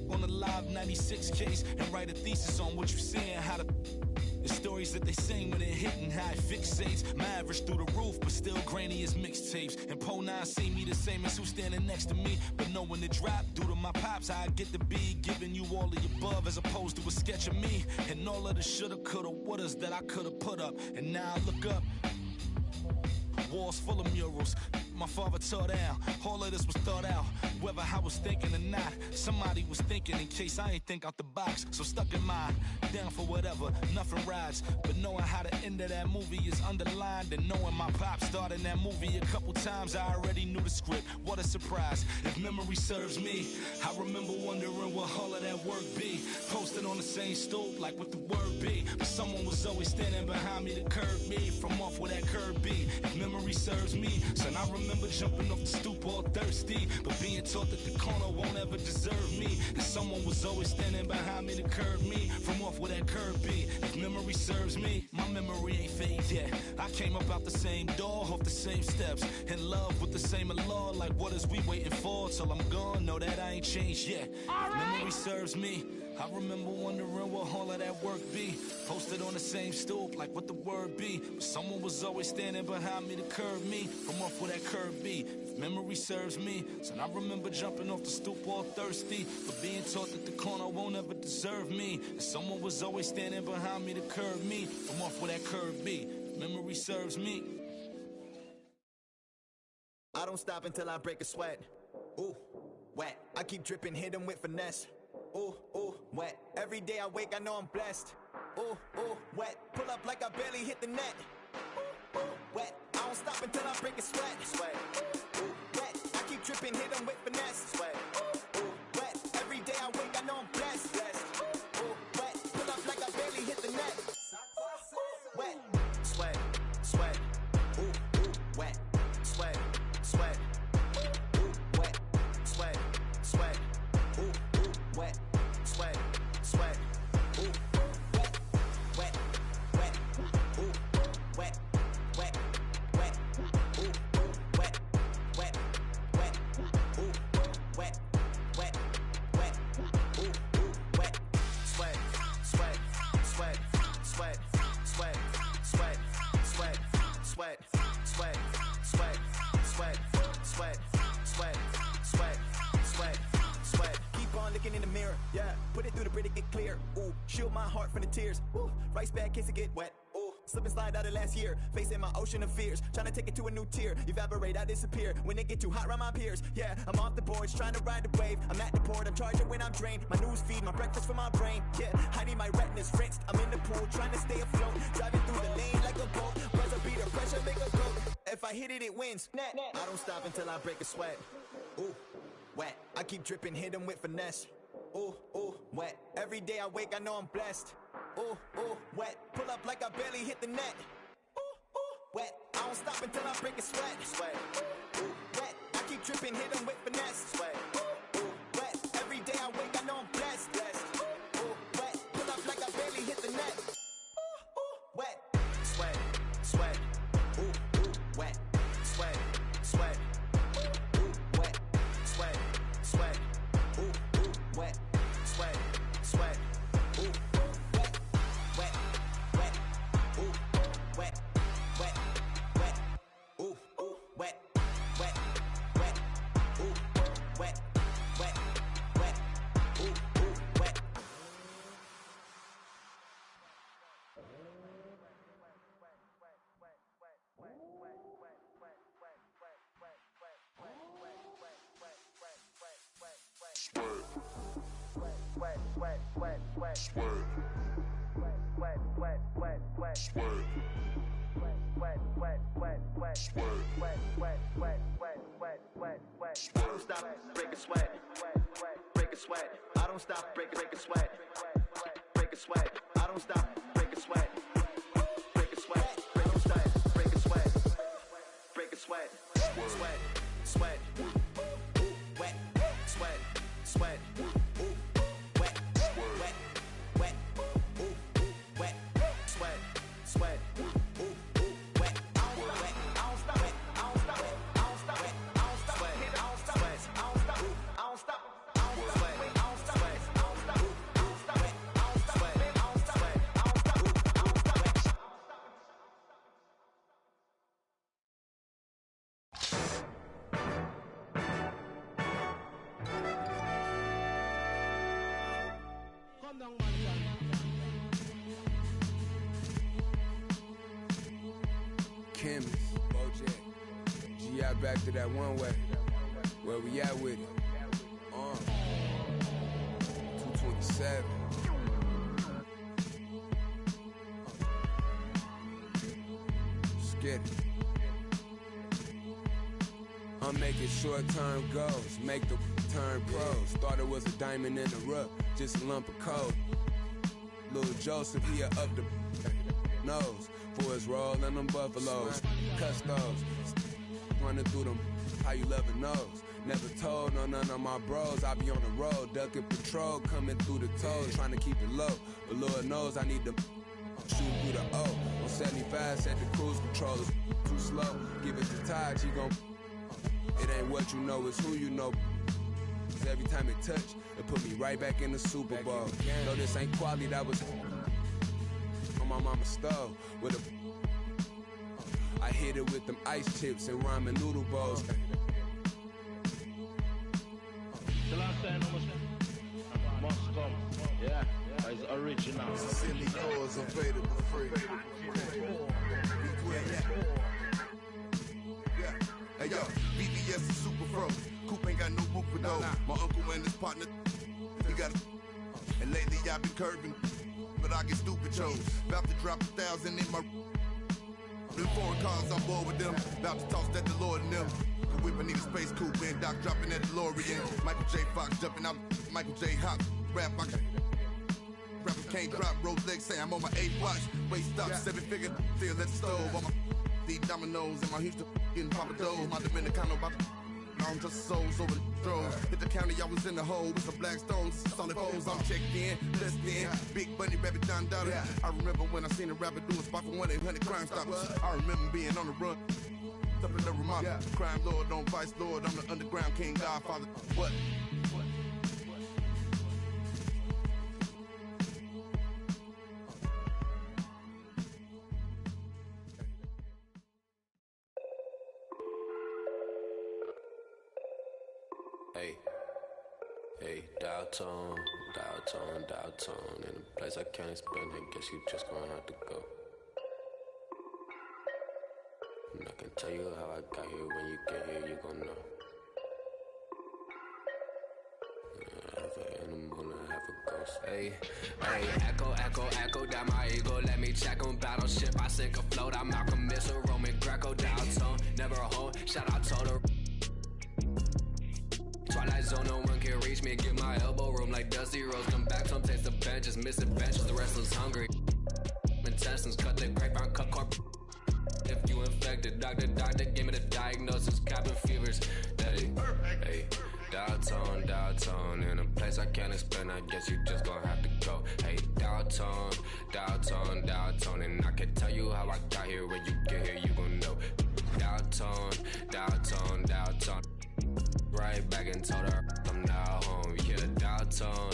On the Live 96 case and write a thesis on what you seeing, how the stories that they sing when it hitting, how it fixates. My average through the roof, but still grainy as mixtapes. And Po 9 see me the same as who's standing next to me. But knowing the drop due to my pops, how I get to be giving you all of the above as opposed to a sketch of me. And all of the shoulda, coulda, wouldas that I coulda put up. And now I look up, walls full of murals my father tore down. All of this was thought out, whether I was thinking or not. Somebody was thinking in case I ain't think out the box. So stuck in mind, down for whatever, nothing rides. But knowing how the end of that movie is underlined, and knowing my pop starred in that movie a couple times, I already knew the script. What a surprise. If memory serves me, I remember wondering what all of that work be. Posted on the same stoop like what the word be. But someone was always standing behind me to curb me from off where that curb be. If memory serves me, son, I remember jumping off the stoop all thirsty, but being taught that the corner won't ever deserve me. And someone was always standing behind me to curb me from off where that curb be. If memory serves me, my memory ain't fade yet. I came up out the same door, off the same steps, in love with the same law. Like what is we waiting for till I'm gone? Know that I ain't changed yet. If memory serves me, I remember wondering what all of that work be. Posted on the same stoop like what the word be. But someone was always standing behind me to curb me from off where that curb be. If memory serves me, son, I remember jumping off the stoop all thirsty, but being taught that the corner won't ever deserve me. And someone was always standing behind me to curb me from off where that curb be. If memory serves me. I don't stop until I break a sweat. Ooh, wet. I keep dripping, hit 'em with finesse. Ooh, ooh, wet. Every day I wake, I know I'm blessed. Ooh, ooh, wet. Pull up like I barely hit the net. Ooh, ooh, wet. I don't stop until I break a sweat. Sweat. Ooh, ooh, wet. I keep dripping, hit 'em with finesse. Sweat. Ooh, ooh, wet. Every day I wake, I know I'm blessed. Blessed. Ooh, ooh, wet. Pull up like I barely hit the net. Yeah, put it through the Brita, get clear. Ooh, shield my heart from the tears. Ooh, rice bag case it get wet. Ooh, slip and slide out of last year. Facing my ocean of fears. Trying to take it to a new tier. Evaporate, I disappear. When it get too hot around my peers. Yeah, I'm off the boards, trying to ride the wave. I'm at the port, I'm charging when I'm drained. My news feed, my breakfast for my brain. Yeah, I need my retinas rinsed. I'm in the pool, trying to stay afloat. Driving through the lane like a boat. Buzzer beater, pressure make a go. If I hit it, it wins. I don't stop until I break a sweat. Ooh, wet. I keep dripping, hit them with finesse. Ooh, ooh, wet. Every day I wake, I know I'm blessed. Ooh, ooh, wet. Pull up like I barely hit the net. Ooh, ooh, wet. I don't stop until I break a sweat. Sweat. Ooh, wet. I keep dripping, hit them with finesse. Sweat. Ooh, wet. Every day I wake, I know I'm blessed. Ooh, ooh, wet. Pull up like I barely hit the net. Ooh, ooh, wet. Sweat, sweat. Ooh, ooh, wet. Sweat, sweat. Ooh, ooh, wet. Sweat, sweat. Ooh, ooh, wet. Sweat, sweat. Ooh, ooh, wet. Wet, wet. Ooh, wet, wet, wet. Ooh, ooh, wet, wet, wet. Ooh, wet, wet, wet. Ooh, ooh, wet. I don't stop, break a sweat, break a sweat. I don't stop, break a sweat, break a sweat. I don't stop, break a sweat, break a sweat, break a sweat, break a sweat, break a sweat, sweat, sweat. Ooh, wet, sweat, sweat. Ooh, wet, wet, wet. Ooh, wet, sweat, sweat. Ooh, wet. I don't stop it. I don't stop it. I don't stop it. I don't stop it. I don't stop it. I don't stop it. I don't stop it. I don't stop it. I don't stop it. I don't stop it. I don't stop it. I don't stop it. I don't stop it. I don't stop it. I don't stop it. Chemist, Bojack, G.I. back to that one way. Where we at with it? 227. Let's get it. I'm making short-term goals, make the turn pros. Thought it was a diamond in the rough, just a lump of coal. Little Joseph, he up the nose for his roll and them buffaloes. Custos, running through them, how you love it knows. Never told no none of my bros, I be on the road, ducking patrol, coming through the toes, trying to keep it low. But Lord knows I need to shoot through the O. On 75, set the cruise controllers too slow. Give it to Taj, he gon' it ain't what you know, it's who you know. Cause every time it touch, it put me right back in the Super Bowl. No, this ain't quality, that was on my mama's stove with a I hit it with them ice chips and ramen noodle bowls. The last time I must come. Yeah, it's original. Silly doors available free. Hey yo, BBS is super fro. Coop ain't got no roof for though. My uncle and his partner, he got a. And lately I've been curving, but I get stupid chose. About to drop 1,000 in my. Them foreign cars, I'm bored with them. About to toss that DeLorean in them. Whip a nigga space coupe and Doc dropping that DeLorean. Michael J. Fox jumping out. Michael J. Hop. Rap, rappers can't drop. Rolex say I'm on my 8th watch. Waist up, 7-figure. Still at the stove. On my deep dominoes and my Houston getting Papa Doe. My Dominicano about to. I don't trust souls over the throws. Hit the county, I was in the hole with some black stones, solid foes. I'm checked in, blessed in. Big Bunny, Rabbit, John Dollar. I remember when I seen a rapper do a spot for 1-800 Crime Stoppers. I remember being on the run. Up in the Ramada. Crime Lord on Vice Lord. I'm the underground king, Godfather. What? Hey, Hey, dial tone. In a place I can't explain, I guess you just gonna have to go. And I can tell you how I got here. When you get here, you gon' know. Half an animal and half a ghost. Hey, echo down my ego. Let me check on battleship. I sink afloat. I'm Malcolm Missile, Roman Greco, dial tone. Never a hoe. Shout out to the Twilight Zone, no one can reach me. Give my elbow room like Dusty Rose. Come back, some taste the benches. Missing benches, the wrestlers hungry. Intestines, cut the grapevine, cut corp. If you infected, doctor, give me the diagnosis. Cabin fevers, hey, dial tone. In a place I can't explain, I guess you just gonna have to go. Hey, dial tone. And I can tell you how I got here. When you get here, you gon' know. Dial tone. Right back and told her I'm now home. Yeah, dial tone.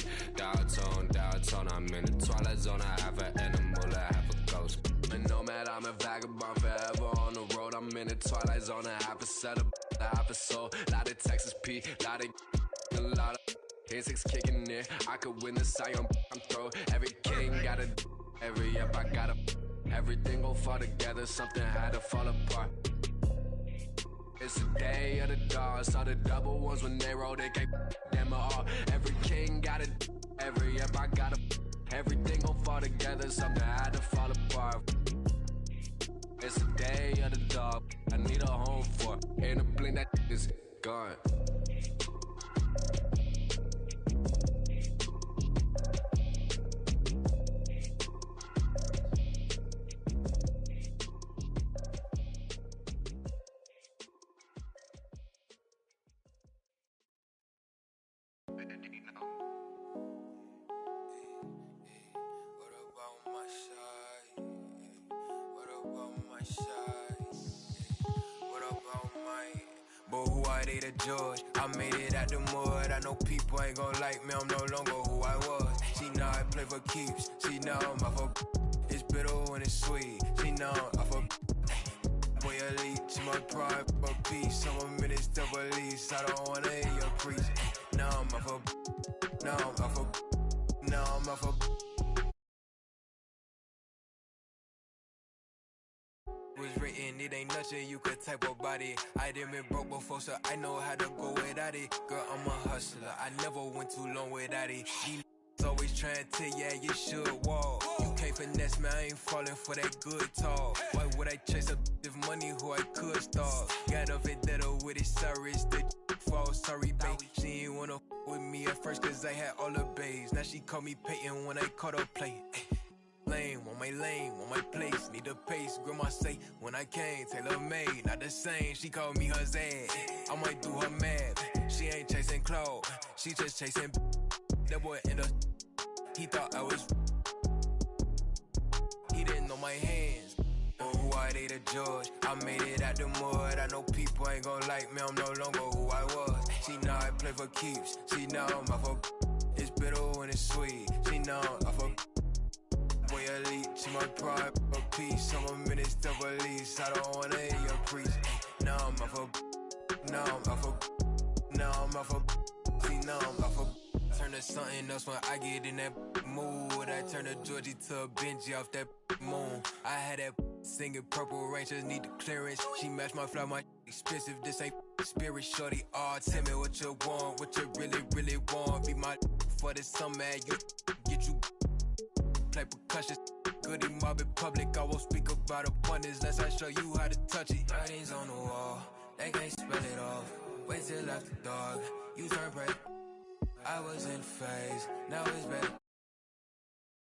I'm in the Twilight Zone. I have an animal, I have a ghost. And nomad, I'm a vagabond forever on the road. I'm in the Twilight Zone. I have a setup, I have a soul. Lot of Texas P, lot of insects kicking in. I could win the Sion, I'm throw. Every king got a, every up I got a. Everything gon' fall together, something had to fall apart. It's the day of the dog. Saw the double ones when they roll, they can't them all. Every king got it, every up I got a. Everything gon' fall together, something had to fall apart. It's the day of the dog. I need a home for. In a blink that is gone. But who are they to judge? I made it out the mud. I know people ain't gon' like me. I'm no longer who I was. She know I play for keeps. She know I'm off of. It's bitter when it's sweet. She know I'm off of. Boy elite, she my pride, my peace. I'm a minister police. I don't wanna hear your preach. Now I'm off of. Now I'm off of. Now I'm off of. Was written, it ain't nothing you could type about it. I done been broke before, so I know how to go without it. Girl, I'm a hustler, I never went too long without it. These always trying to tell ya you should walk. You can't finesse me, I ain't falling for that good talk. Why would I chase up if money who I could start? Got a vendetta with it, sorry, it's the fault, sorry babe. She ain't wanna with me at first cause I had all the babes. Now she call me Peyton when I caught her play. Lane, want my place, need a pace. Grandma say, when I came, tailor made, not the same. She called me her Zed, I might do her mad. She ain't chasing clothes, she just chasing. That boy in the, he thought I was. He didn't know my hands. But who are they to judge? I made it out the mud. I know people ain't gon' like me. I'm no longer who I was. She know I play for keeps. She know I'm off of. It's bitter when it's sweet. She know I'm off of. Boy elite, she my pride, my peace. I'm a minister police. I don't wanna hear your preach. Now I'm off of. Now I'm off of. Now I'm off of. See, now I'm off of. Turn to something else when I get in that mood. I turn to Georgie to a Benji off that moon. I had that singing Purple Rangers need the clearance. She matched my flow, my expensive. This ain't spirit, shorty. Oh, tell me what you want, what you really want. Be my for the summer, you get you. Play percussion, goody mob in public. I won't speak about abundance unless I show you how to touch it. Writings on the wall, they can't spell it off. Wait till after dark, you turn break. I was in phase, now it's back.